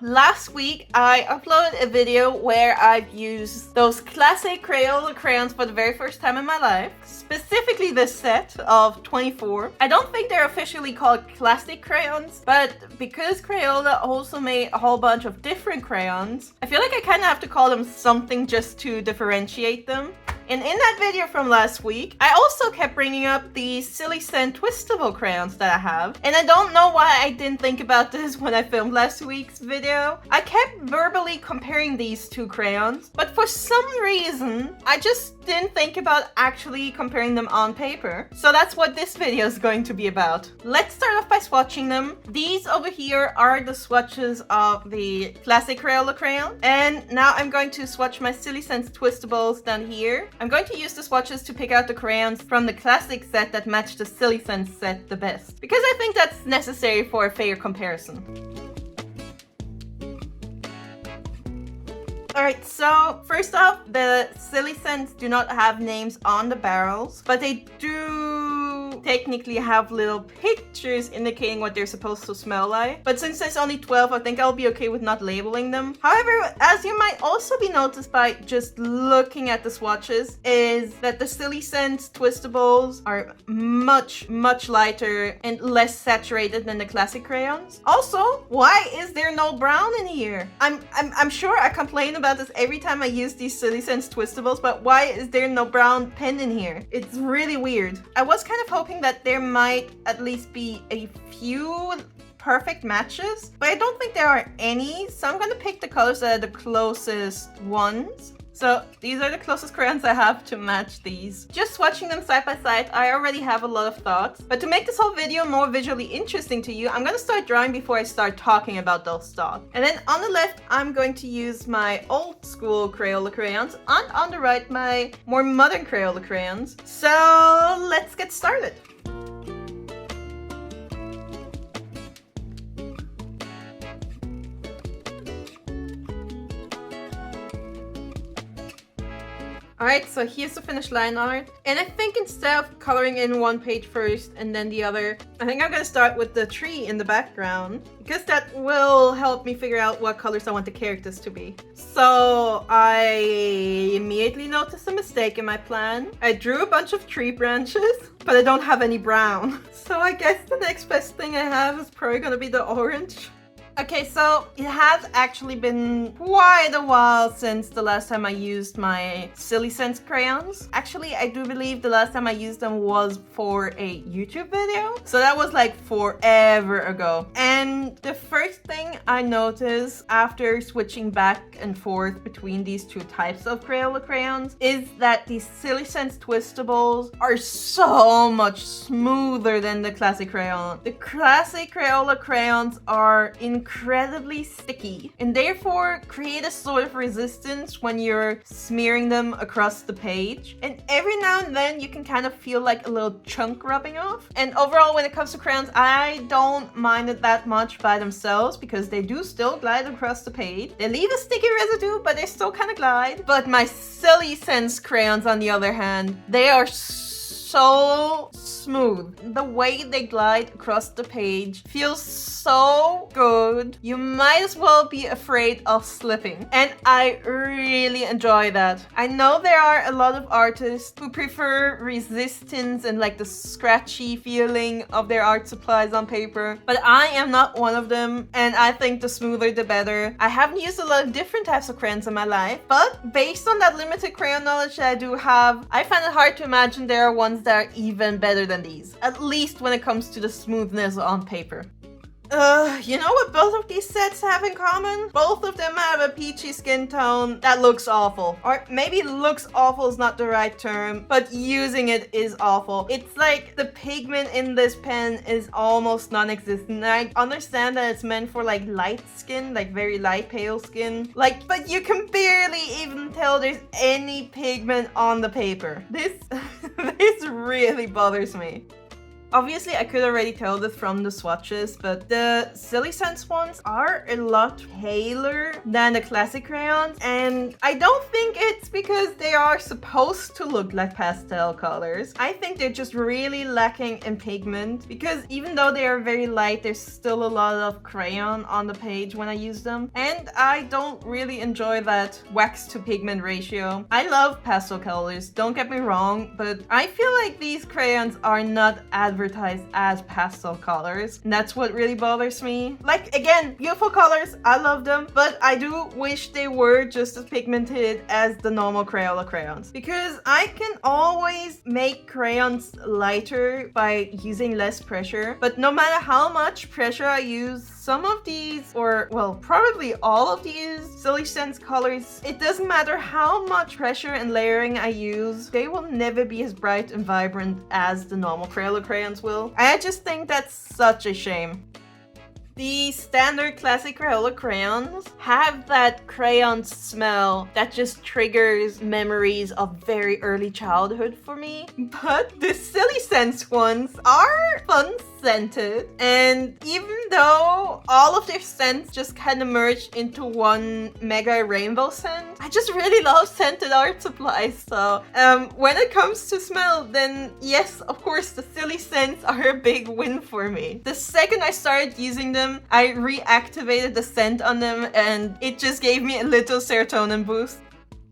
last week I uploaded a video where I've used those classic Crayola crayons for the very first time in my life. Specifically this set of 24. I don't think they're officially called classic crayons, but because Crayola also made a whole bunch of different crayons, I feel like I kind of have to call them something just to differentiate them. And in that video from last week, I also kept bringing up the Silly Scent Twistable crayons that I have. And I don't know why I didn't think about this when I filmed last week's video. I kept verbally comparing these two crayons, but for some reason, I just didn't think about actually comparing them on paper. So that's what this video is going to be about. Let's start off by swatching them. These over here are the swatches of the classic Crayola crayon. And now I'm going to swatch my Silly Scent Twistables down here. I'm going to use the swatches to pick out the crayons from the classic set that match the Silly Scent set the best, because I think that's necessary for a fair comparison. Alright, so first off, the Silly Scents do not have names on the barrels, but they do technically have little pictures indicating what they're supposed to smell like. But since there's only 12, I think I'll be okay with not labeling them. However, as you might also be noticed by just looking at the swatches, is that the Silly Scents Twistables are much lighter and less saturated than the classic crayons. Also, why is there no brown in here? I'm sure I complain about this every time I use these Silly Scents Twistables, but why is there no brown pen in here? It's really weird. I was kind of hoping that there might at least be a few perfect matches, but I don't think there are any, so I'm gonna pick the colors that are the closest ones. So these are the closest crayons I have to match these. Just swatching them side by side, I already have a lot of thoughts. But to make this whole video more visually interesting to you, I'm gonna start drawing before I start talking about those thoughts. And then on the left, I'm going to use my old school Crayola crayons, and on the right, my more modern Crayola crayons. So let's get started. Alright, so here's the finished line art. And I think instead of coloring in one page first and then the other, I think I'm gonna start with the tree in the background, because that will help me figure out what colors I want the characters to be. So I immediately noticed a mistake in my plan. I drew a bunch of tree branches, but I don't have any brown. So I guess the next best thing I have is probably gonna be the orange. Okay, so it has actually been quite a while since the last time I used my Silly Scents crayons. Actually, I do believe the last time I used them was for a YouTube video. So that was like forever ago. And the first thing I noticed after switching back and forth between these two types of Crayola crayons is that these Silly Scents Twistables are so much smoother than the classic crayon. The classic Crayola crayons are incredibly sticky and therefore create a sort of resistance when you're smearing them across the page. And every now and then you can kind of feel like a little chunk rubbing off. And overall, when it comes to crayons, I don't mind it that much by themselves because they do still glide across the page. They leave a sticky residue, but they still kind of glide. But my Silly Scents crayons, on the other hand, they are so smooth. The way they glide across the page feels so good. You might as well be afraid of slipping. And I really enjoy that. I know there are a lot of artists who prefer resistance and like the scratchy feeling of their art supplies on paper, but I am not one of them, and I think the smoother the better. I haven't used a lot of different types of crayons in my life, but based on that limited crayon knowledge that I do have, I find it hard to imagine there are ones that are even better than these, at least when it comes to the smoothness on paper. You know what both of these sets have in common? Both of them have a peachy skin tone that looks awful. Or maybe looks awful is not the right term, but using it is awful. It's like the pigment in this pen is almost non-existent. I understand that it's meant for like light skin, like very light pale skin. Like, but you can barely even tell there's any pigment on the paper. This really bothers me. Obviously, I could already tell this from the swatches, but the Silly Sense ones are a lot paler than the classic crayons, and I don't think it's because they are supposed to look like pastel colors. I think they're just really lacking in pigment, because even though they are very light, there's still a lot of crayon on the page when I use them, and I don't really enjoy that wax to pigment ratio. I love pastel colors, don't get me wrong, but I feel like these crayons are not advertised as pastel colors, and that's what really bothers me. Like, again, beautiful colors, I love them, but I do wish they were just as pigmented as the normal Crayola crayons, because I can always make crayons lighter by using less pressure, but no matter how much pressure I use, some of these, or well, probably all of these Silly Sense colors, it doesn't matter how much pressure and layering I use, they will never be as bright and vibrant as the normal Crayola crayons will. I just think that's such a shame. The standard classic Crayola crayons have that crayon smell that just triggers memories of very early childhood for me. But the Silly Sense ones are fun scented, and even though all of their scents just kind of merge into one mega rainbow scent, I just really love scented art supplies. So when it comes to smell, then yes, of course, the Silly Scents are a big win for me. The second I started using them, I reactivated the scent on them, and it just gave me a little serotonin boost.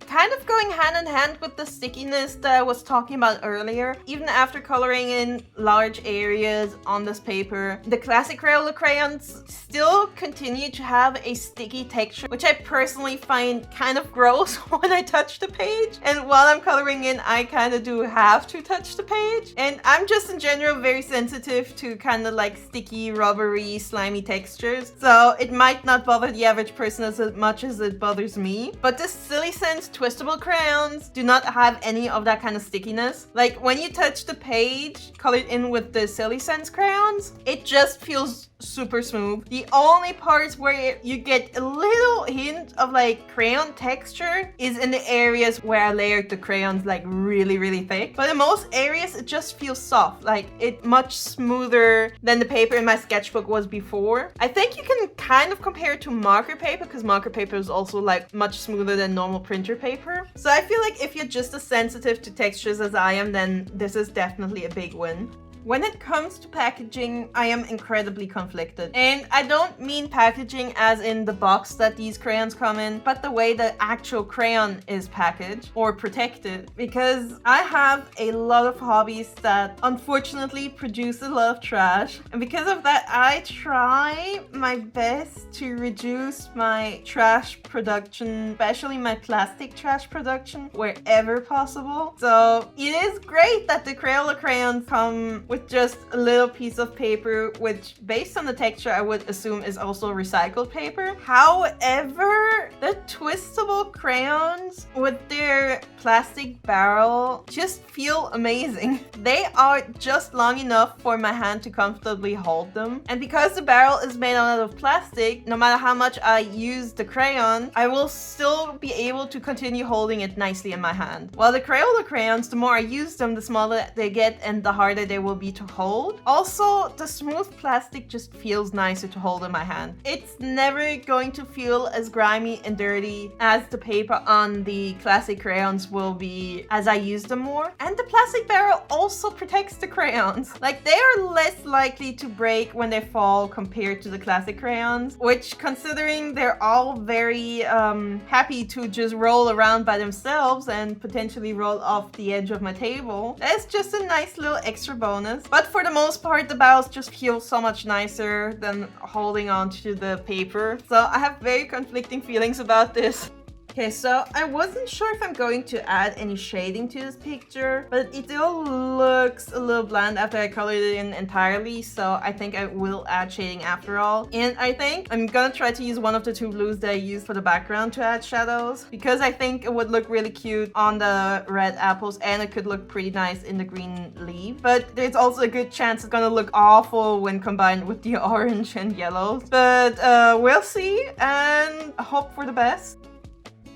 Kind of going hand in hand with the stickiness that I was talking about earlier. Even after coloring in large areas on this paper, the classic Crayola crayons still continue to have a sticky texture, which I personally find kind of gross when I touch the page. And while I'm coloring in, I kind of do have to touch the page. And I'm just in general very sensitive to kind of like sticky, rubbery, slimy textures. So it might not bother the average person as much as it bothers me. But the Silly Sense Twistable crayons do not have any of that kind of stickiness. Like when you touch the page colored in with the Silly Sense crayons, it just feels super smooth. The only parts where you get a little hint of like crayon texture is in the areas where I layered the crayons like really thick. But in most areas it just feels soft, like it much smoother than the paper in my sketchbook was before. I think you can kind of compare it to marker paper, because marker paper is also like much smoother than normal printer paper. So I feel like if you're just as sensitive to textures as I am, then this is definitely a big win. When it comes to packaging, I am incredibly conflicted. And I don't mean packaging as in the box that these crayons come in, but the way the actual crayon is packaged or protected. Because I have a lot of hobbies that unfortunately produce a lot of trash. And because of that, I try my best to reduce my trash production, especially my plastic trash production, wherever possible. So it is great that the Crayola crayons come with just a little piece of paper, which based on the texture I would assume is also recycled paper. However, the Twistable crayons with their plastic barrel just feel amazing. They are just long enough for my hand to comfortably hold them. And because the barrel is made out of plastic, no matter how much I use the crayon, I will still be able to continue holding it nicely in my hand. While the Crayola crayons, the more I use them, the smaller they get and the harder they will be to hold. Also, the smooth plastic just feels nicer to hold in my hand. It's never going to feel as grimy and dirty as the paper on the classic crayons will be as I use them more. And the plastic barrel also protects the crayons. Like, they are less likely to break when they fall compared to the classic crayons, which, considering they're all very happy to just roll around by themselves and potentially roll off the edge of my table, that's just a nice little extra bonus. But for the most part, the barrels just feel so much nicer than holding on to the paper. So I have very conflicting feelings about this. Okay, so I wasn't sure if I'm going to add any shading to this picture, but it still looks a little bland after I colored it in entirely, so I think I will add shading after all. And I think I'm gonna try to use one of the two blues that I used for the background to add shadows, because I think it would look really cute on the red apples and it could look pretty nice in the green leaf. But there's also a good chance it's gonna look awful when combined with the orange and yellows. But we'll see, and hope for the best.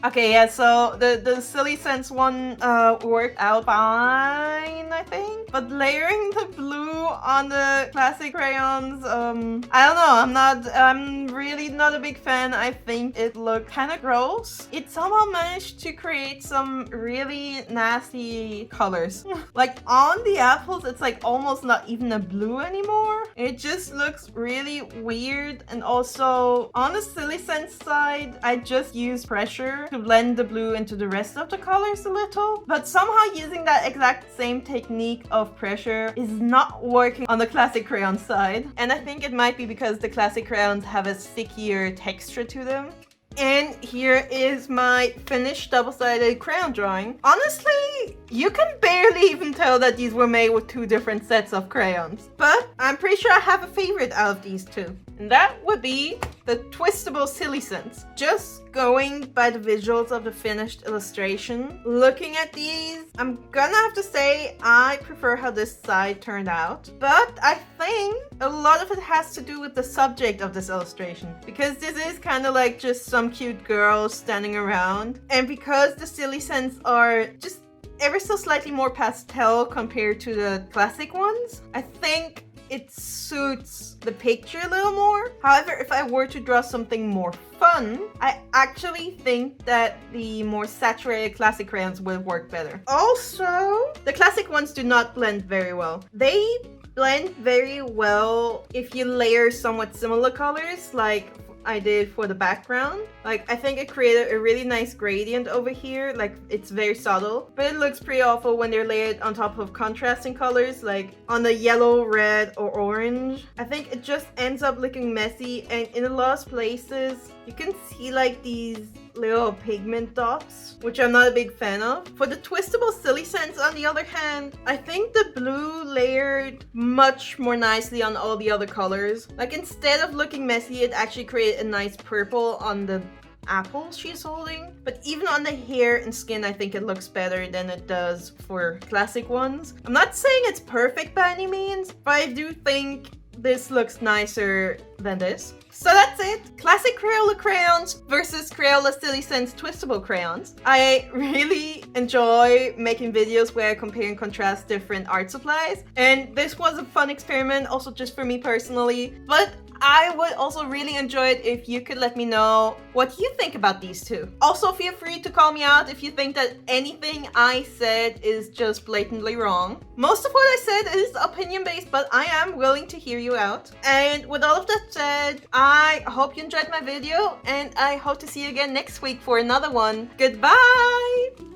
Okay, yeah, so the Silly Sense one worked out fine, I think. But layering the blue on the classic crayons, I don't know, I'm really not a big fan. I think it looked kind of gross. It somehow managed to create some really nasty colors. Like on the apples, it's like almost not even a blue anymore. It just looks really weird. And also on the Silly Sense side, I just used pressure to blend the blue into the rest of the colors a little. But somehow using that exact same technique of pressure is not working on the classic crayon side. And I think it might be because the classic crayons have a stickier texture to them. And here is my finished double-sided crayon drawing. Honestly, you can barely even tell that these were made with two different sets of crayons. But I'm pretty sure I have a favorite out of these two. And that would be the Twistable Silly Sense. Just going by the visuals of the finished illustration, looking at these, I'm gonna have to say I prefer how this side turned out. But I think a lot of it has to do with the subject of this illustration, because this is kind of like just some cute girls standing around. And because the Silly Sense are just ever so slightly more pastel compared to the classic ones, I think it suits the picture a little more. However, if I were to draw something more fun, I actually think that the more saturated classic crayons would work better. Also, the classic ones do not blend very well. They blend very well if you layer somewhat similar colors, like I did for the background. Like, I think it created a really nice gradient over here. Like, it's very subtle, but it looks pretty awful when they're layered on top of contrasting colors, like on the yellow, red, or orange. I think it just ends up looking messy, and in a lot of places you can see like these little pigment dots, which I'm not a big fan of. For the Twistable Silly Sense, on the other hand, I think the blue layered much more nicely on all the other colors. Like, instead of looking messy, it actually created a nice purple on the apple she's holding. But even on the hair and skin, I think it looks better than it does for classic ones. I'm not saying it's perfect by any means, but I do think this looks nicer than this. So that's it. Classic Crayola crayons versus Crayola Silly Sense Twistable crayons. I really enjoy making videos where I compare and contrast different art supplies. And this was a fun experiment, also just for me personally. But I would also really enjoy it if you could let me know what you think about these two. Also, feel free to call me out if you think that anything I said is just blatantly wrong. Most of what I said is opinion-based, but I am willing to hear you out. And with all of that said, I hope you enjoyed my video, and I hope to see you again next week for another one. Goodbye!